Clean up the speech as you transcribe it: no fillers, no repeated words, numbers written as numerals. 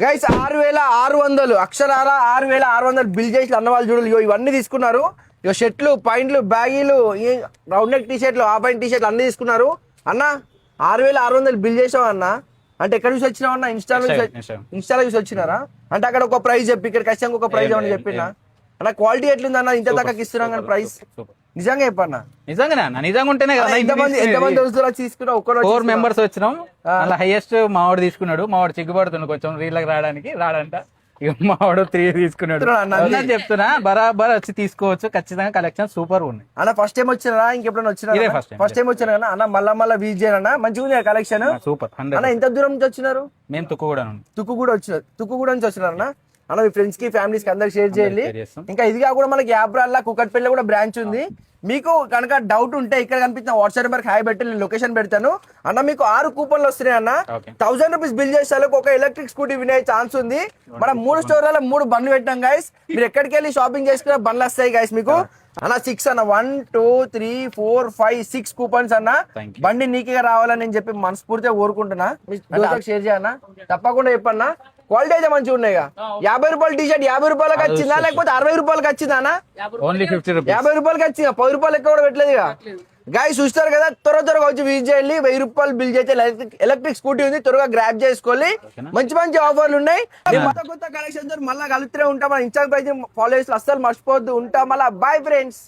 Guys 6,600 అక్షరాల 6,600 bill చేసి అన్న వాళ్ళు చూడాలి. ఇవన్నీ తీసుకున్నారు. ఇక షర్ట్లు, పాయింట్లు, బ్యాగీలు, రౌండ్ నెక్ టీ షర్ట్లు, ఆ పాయింట్ టీ షర్ట్లు అన్ని తీసుకున్నారు. అన్న 6,600 బిల్ చేసావు అన్న. అంటే ఎక్కడ చూసి వచ్చినావు అన్న? ఇన్స్టాలో చూసి వచ్చినారా? అంటే అక్కడ ఒక ప్రైస్ చెప్పి ఇక్కడ ఖచ్చితంగా ఒక ప్రైస్ అని చెప్పినా అన్న. క్వాలిటీ ఎట్లుంది అన్న? ఇంత తక్కువ ఇస్తున్నాం కానీ ప్రైస్ నిజంగా చెప్పన్నా? నిజంగా నిజంగా ఉంటేనే కదా. ఎంతమంది దోస్తులు తీసుకున్నా? 4 మెంబర్స్ వచ్చినాం. అలా హైయెస్ట్ మావాడు తీసుకున్నాడు. మావాడు సిగ్గుపడుతుండు కొంచెం రీళ్ళకి రాడానిక. ఇక మావాడు 3 తీసుకున్నాడు. చెప్తున్నా బరాబర్ వచ్చి తీసుకోవచ్చు. ఖచ్చితంగా కలెక్షన్ సూపర్ ఉన్నాయి అన్న. ఫస్ట్ టైం వచ్చినారా? ఇంకెప్పుడైనా వచ్చినా? ఫస్ట్ టైం వచ్చినా అన్న. మళ్ళా విజిట్ చేయనా? మంచిగా ఉంది కలెక్షన్, సూపర్. అన్న ఎంత దూరం నుంచి వచ్చినారు? మేము తుక్కుగూడ నుంచి వచ్చినారు అన్న. అన్న మీ ఫ్రెండ్స్ కి, ఫ్యామిలీస్ కి అందరికి షేర్ చేయండి. ఇంకా ఇదిగా కూడా మనకి యాబ్రాల్లా కుకట్పల్లి కూడా బ్రాంచ్ ఉంది. మీకు కనుక డౌట్ ఉంటే ఇక్కడ కనిపించిన వాట్సాప్ నెంబర్ హాయ్ పెట్టి నేను లొకేషన్ పెడతాను అన్న. మీకు 6 కూపన్లు వస్తున్నాయి అన్న. 1000 రూపీస్ బిల్ చేసే ఒక ఎలక్ట్రిక్ స్కూటీ వినే ఛాన్స్ ఉంది. మనం 3 స్టోర్లలో 3 బండ్లు పెట్టాం గైస్. మీరు ఎక్కడికి వెళ్ళి షాపింగ్ చేసుకునే బండ్లు వస్తాయి గైస్ మీకు అన్న. 6 అన్న, 1 2 3 4 5 6 కూపన్స్ అన్న. బండి నీకే రావాలని నేను చెప్పి మనస్ఫూర్తిగా కోరుకుంటున్నా. షేర్ చేయన్నా, తప్పకుండా చెప్పన్నా. క్వాలిటీ అయితే మంచిగా ఉన్నాయి. 50 రూపాయల టీ షర్ట్ 50 రూపాయలకి వచ్చిందా లేకపోతే 60 రూపాయలకి వచ్చిందా అన్న? 50 రూపాయలకి వచ్చిందా? 10 రూపాయలు ఎక్కువ కూడా పెట్టలేదు. గాయస్ చూస్తారు కదా, త్వరగా వచ్చి విజిట్ చేయాలి. 1000 రూపాయలు బిల్ చేస్తే ఎలక్ట్రిక్ స్కూటీ ఉంది. త్వరగా గ్రాప్ చేసుకోవాలి. మంచి ఆఫర్లు ఉన్నాయి. కొత్త కలెక్షన్ మళ్ళీ కలుస్తూనే ఉంటాం. మన ఇన్స్టాగ్రామ్ పేజ్ ఫాలో చేసి అస్సలు మర్చిపోవద్దు. ఉంటాం మళ్ళీ. Bye friends.